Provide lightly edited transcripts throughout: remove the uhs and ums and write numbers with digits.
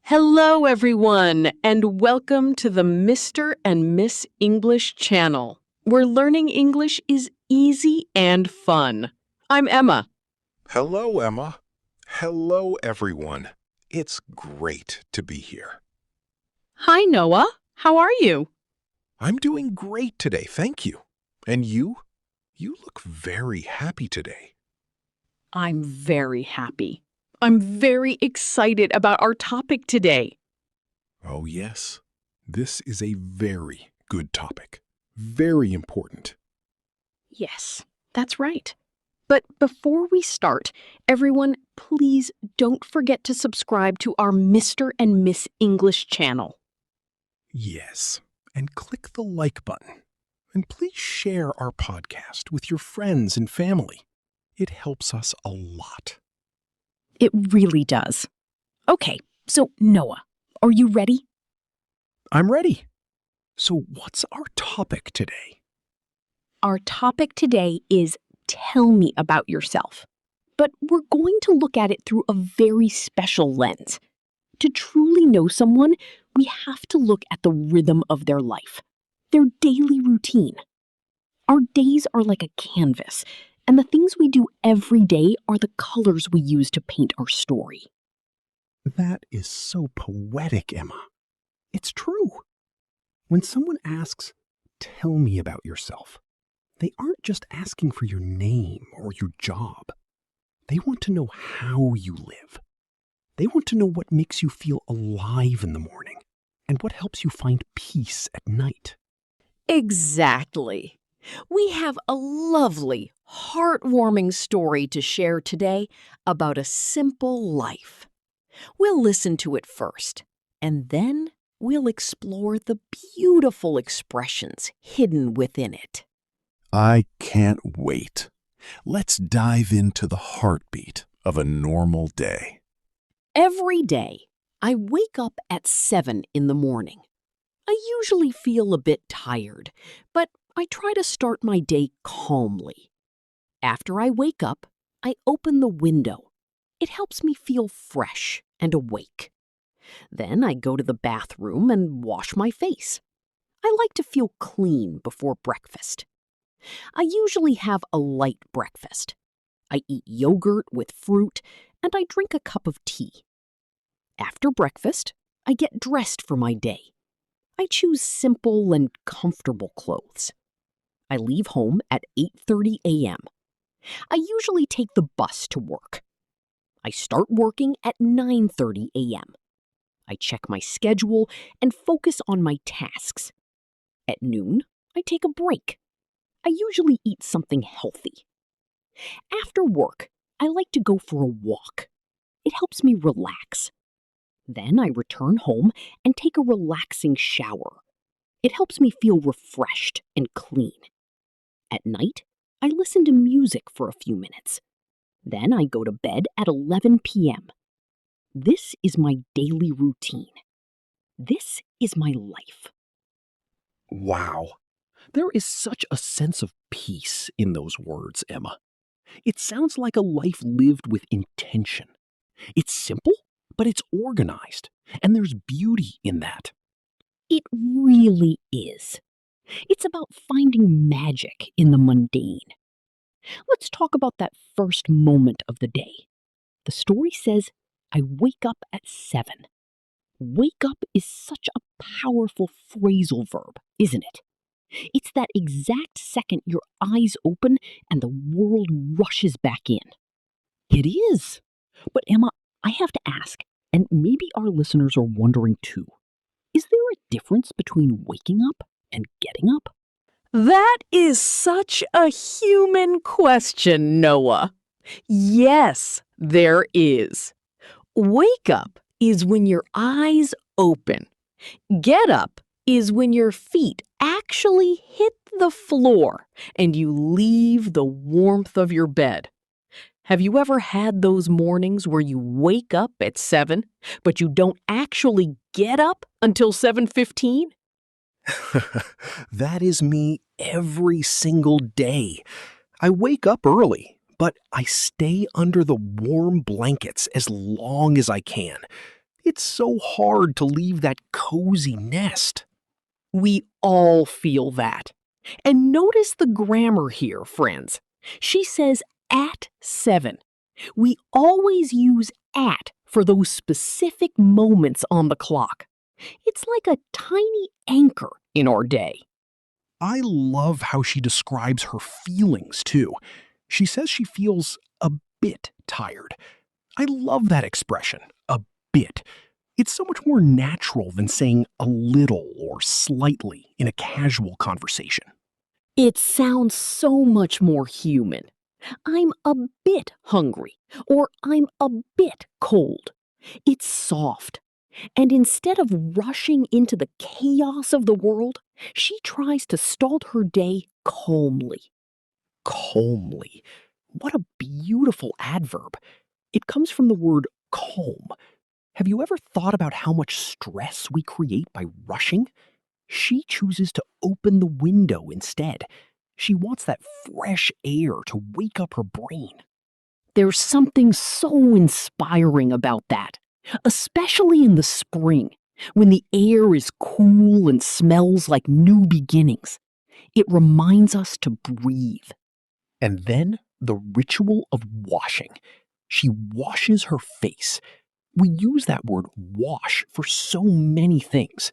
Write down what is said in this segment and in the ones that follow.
Hello, everyone, and welcome to the Mr. and Miss English channel, where learning English is easy and fun. I'm Emma. Hello, Emma. Hello, everyone. It's great to be here. Hi, Noah. How are you? I'm doing great today, thank you. And you? You look very happy today. I'm very happy. I'm very excited about our topic today. Oh, yes. This is a very good topic. Very important. Yes, that's right. But before we start, everyone, please don't forget to subscribe to our Mr. and Miss English channel. Yes. And click the like button. And please share our podcast with your friends and family. It helps us a lot. It really does. Okay, so Noah, are you ready? I'm ready. So what's our topic today? Our topic today is Tell Me About Yourself. But we're going to look at it through a very special lens. To truly know someone, we have to look at the rhythm of their life, their daily routine. Our days are like a canvas, and the things we do every day are the colors we use to paint our story. That is so poetic, Emma. It's true. When someone asks, "Tell me about yourself," they aren't just asking for your name or your job. They want to know how you live. They want to know what makes you feel alive in the morning and what helps you find peace at night. Exactly. We have a lovely, heartwarming story to share today about a simple life. We'll listen to it first, and then we'll explore the beautiful expressions hidden within it. I can't wait. Let's dive into the heartbeat of a normal day. Every day, I wake up at 7 in the morning. I usually feel a bit tired, but I try to start my day calmly. After I wake up, I open the window. It helps me feel fresh and awake. Then I go to the bathroom and wash my face. I like to feel clean before breakfast. I usually have a light breakfast. I eat yogurt with fruit, and I drink a cup of tea. After breakfast, I get dressed for my day. I choose simple and comfortable clothes. I leave home at 8:30 a.m. I usually take the bus to work. I start working at 9:30 a.m. I check my schedule and focus on my tasks. At noon, I take a break. I usually eat something healthy. After work, I like to go for a walk. It helps me relax. Then I return home and take a relaxing shower. It helps me feel refreshed and clean. At night, I listen to music for a few minutes. Then I go to bed at 11 p.m. This is my daily routine. This is my life. Wow. There is such a sense of peace in those words, Emma. It sounds like a life lived with intention. It's simple, but it's organized, and there's beauty in that. It really is. It's about finding magic in the mundane. Let's talk about that first moment of the day. The story says, I wake up at 7. Wake up is such a powerful phrasal verb, isn't it? It's that exact second your eyes open and the world rushes back in. It is. But Emma, I have to ask, and maybe our listeners are wondering too, is there a difference between waking up and getting up? That is such a human question, Noah. Yes, there is. Wake up is when your eyes open. Get up is when your feet actually hit the floor and you leave the warmth of your bed. Have you ever had those mornings where you wake up at 7, but you don't actually get up until 7:15? That is me every single day. I wake up early, but I stay under the warm blankets as long as I can. It's so hard to leave that cozy nest. We all feel that. And notice the grammar here, friends. She says at 7. We always use at for those specific moments on the clock. It's like a tiny anchor in our day. I love how she describes her feelings, too. She says she feels a bit tired. I love that expression, a bit. It's so much more natural than saying a little or slightly in a casual conversation. It sounds so much more human. I'm a bit hungry, or I'm a bit cold. It's soft. And instead of rushing into the chaos of the world, she tries to start her day calmly. Calmly. What a beautiful adverb. It comes from the word calm. Have you ever thought about how much stress we create by rushing? She chooses to open the window instead. She wants that fresh air to wake up her brain. There's something so inspiring about that, especially in the spring, when the air is cool and smells like new beginnings. It reminds us to breathe. And then the ritual of washing. She washes her face. We use that word wash for so many things.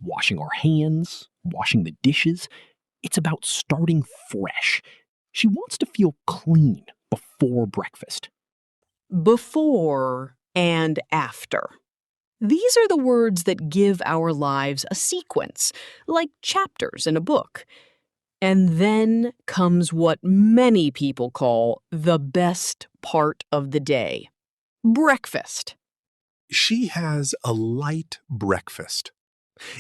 Washing our hands, washing the dishes. It's about starting fresh. She wants to feel clean before breakfast. Before and after. These are the words that give our lives a sequence, like chapters in a book. And then comes what many people call the best part of the day. Breakfast. She has a light breakfast.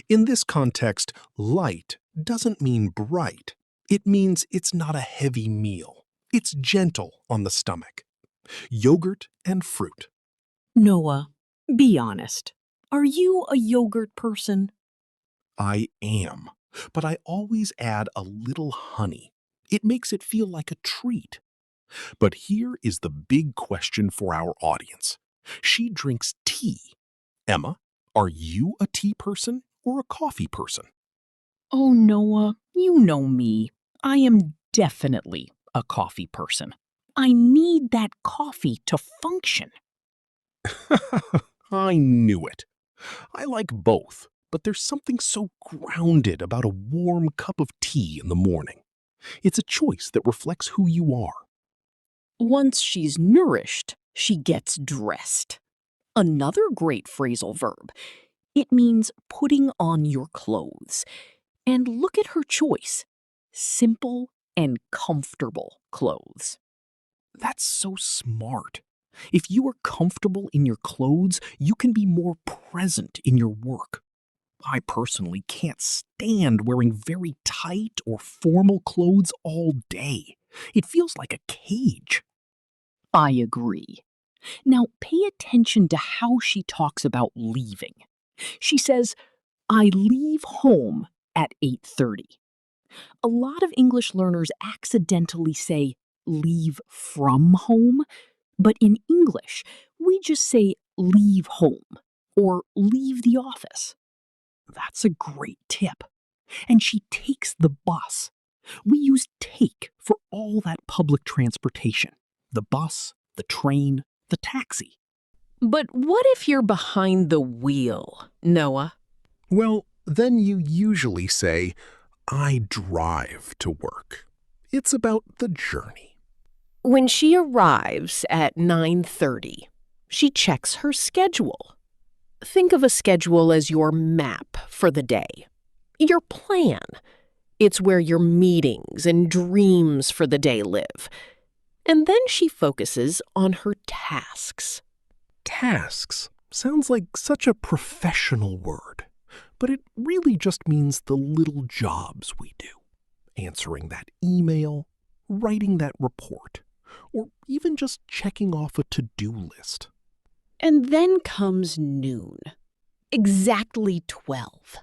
In this context, light doesn't mean bright. It means it's not a heavy meal. It's gentle on the stomach. Yogurt and fruit. Noah, be honest. Are you a yogurt person? I am, but I always add a little honey. It makes it feel like a treat. But here is the big question for our audience. She drinks tea. Emma, are you a tea person or a coffee person? Oh, Noah, you know me. I am definitely a coffee person. I need that coffee to function. I knew it. I like both, but there's something so grounded about a warm cup of tea in the morning. It's a choice that reflects who you are. Once she's nourished, she gets dressed. Another great phrasal verb. It means putting on your clothes. And look at her choice. Simple and comfortable clothes. That's so smart. If you are comfortable in your clothes, you can be more present in your work. I personally can't stand wearing very tight or formal clothes all day. It feels like a cage. I agree. Now pay attention to how she talks about leaving. She says, I leave home at 8:30. A lot of English learners accidentally say leave from home, but in English, we just say leave home or leave the office. That's a great tip. And she takes the bus. We use take for all that public transportation. The bus, the train, the taxi. But what if you're behind the wheel, Noah? Well, then you usually say, I drive to work. It's about the journey. When she arrives at 9:30, she checks her schedule. Think of a schedule as your map for the day, your plan. It's where your meetings and dreams for the day live. And then she focuses on her tasks. Tasks sounds like such a professional word, but it really just means the little jobs we do. Answering that email, writing that report, or even just checking off a to-do list. And then comes noon. Exactly 12.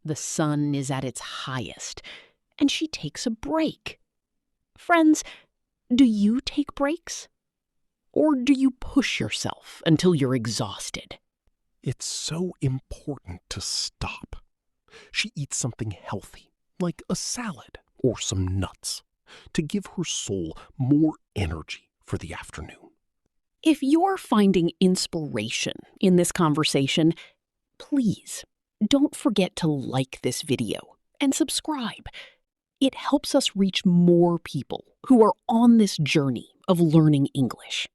The sun is at its highest, and she takes a break. Friends, do you take breaks? Or do you push yourself until you're exhausted? It's so important to stop. She eats something healthy, like a salad or some nuts, to give her soul more energy for the afternoon. If you're finding inspiration in this conversation, please don't forget to like this video and subscribe. It helps us reach more people who are on this journey of learning English.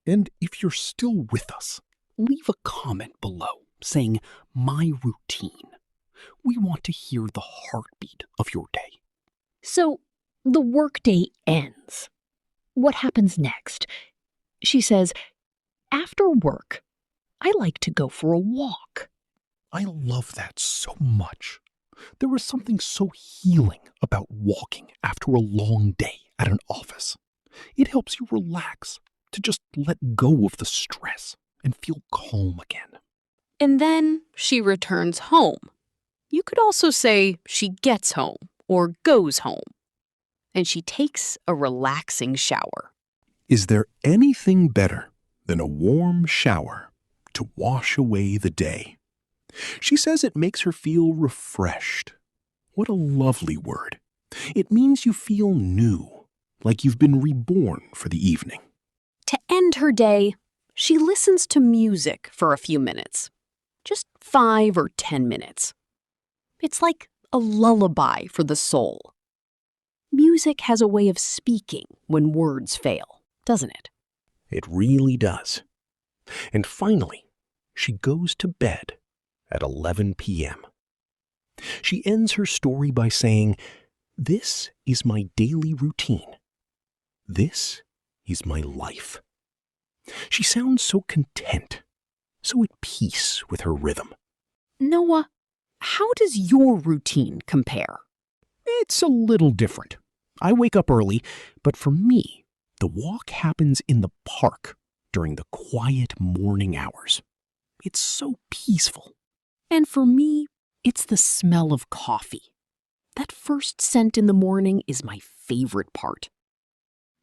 And if you're still with us, leave a comment below saying, "My routine." We want to hear the heartbeat of your day. So, the workday ends. What happens next? She says, "After work, I like to go for a walk." I love that so much. There is something so healing about walking after a long day at an office. It helps you relax, to just let go of the stress and feel calm again. And then she returns home. You could also say she gets home or goes home. And she takes a relaxing shower. Is there anything better than a warm shower to wash away the day? She says it makes her feel refreshed. What a lovely word. It means you feel new, like you've been reborn for the evening. To end her day, she listens to music for a few minutes. Just 5 or 10 minutes. It's like a lullaby for the soul. Music has a way of speaking when words fail, doesn't it? It really does. And finally, she goes to bed at 11 p.m. She ends her story by saying, "This is my daily routine. This is my life." She sounds so content, so at peace with her rhythm. Noah, how does your routine compare? It's a little different. I wake up early, but for me, the walk happens in the park during the quiet morning hours. It's so peaceful. And for me, it's the smell of coffee. That first scent in the morning is my favorite part.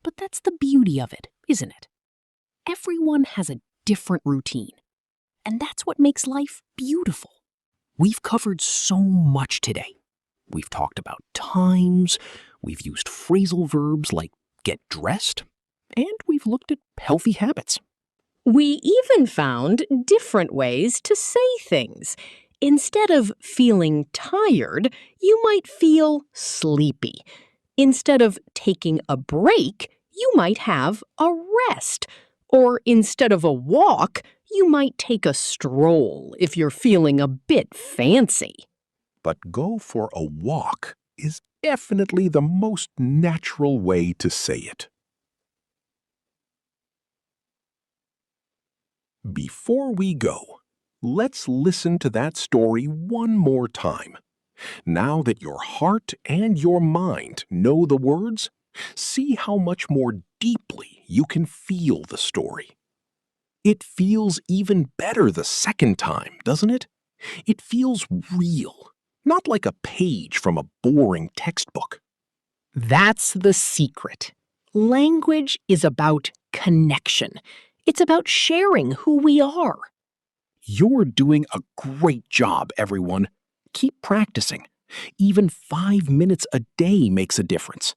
But that's the beauty of it, isn't it? Everyone has a different routine, and that's what makes life beautiful. We've covered so much today. We've talked about times, we've used phrasal verbs like get dressed, and we've looked at healthy habits. We even found different ways to say things. Instead of feeling tired, you might feel sleepy. Instead of taking a break, you might have a rest. Or instead of a walk, you might take a stroll if you're feeling a bit fancy. But go for a walk is definitely the most natural way to say it. Before we go, let's listen to that story one more time. Now that your heart and your mind know the words, see how much more deeply you can feel the story. It feels even better the second time, doesn't it? It feels real, not like a page from a boring textbook. That's the secret. Language is about connection. It's about sharing who we are. You're doing a great job, everyone. Keep practicing. Even 5 minutes a day makes a difference.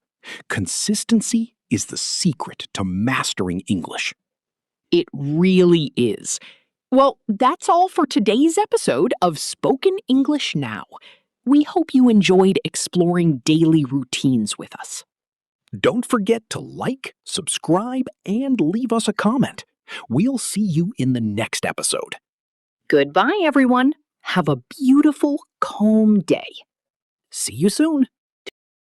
Consistency is the secret to mastering English. It really is. Well, that's all for today's episode of Spoken English Now. We hope you enjoyed exploring daily routines with us. Don't forget to like, subscribe, and leave us a comment. We'll see you in the next episode. Goodbye, everyone. Have a beautiful, calm day. See you soon.